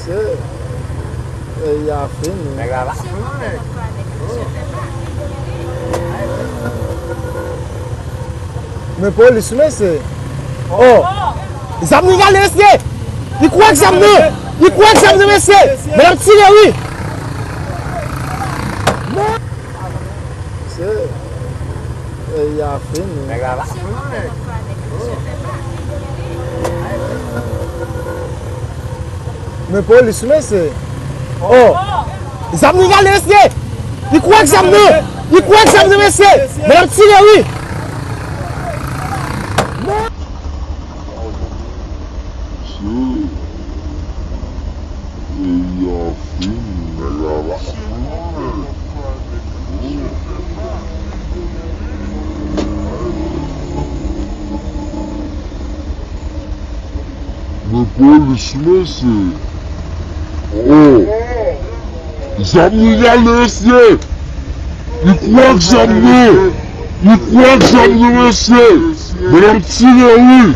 Você é a fim, né? Mais police, mais c'est. Oh! Zam nous va laisser! Il croit que Zam nous! Il croit que Zam nous laisser! Madame Tire, oui! C'est a fim, né? Mais police, mais c'est. Oh! Zam nous va laisser! Il croit que Zam nous! Il croit que Zam nous laisser! Madame Tire, oui! Mais police, mais c'est. Oh! Zam nous va laisser! Il croit que Zam nous! Il croit que Zam nous laisser! Madame Tire, oui!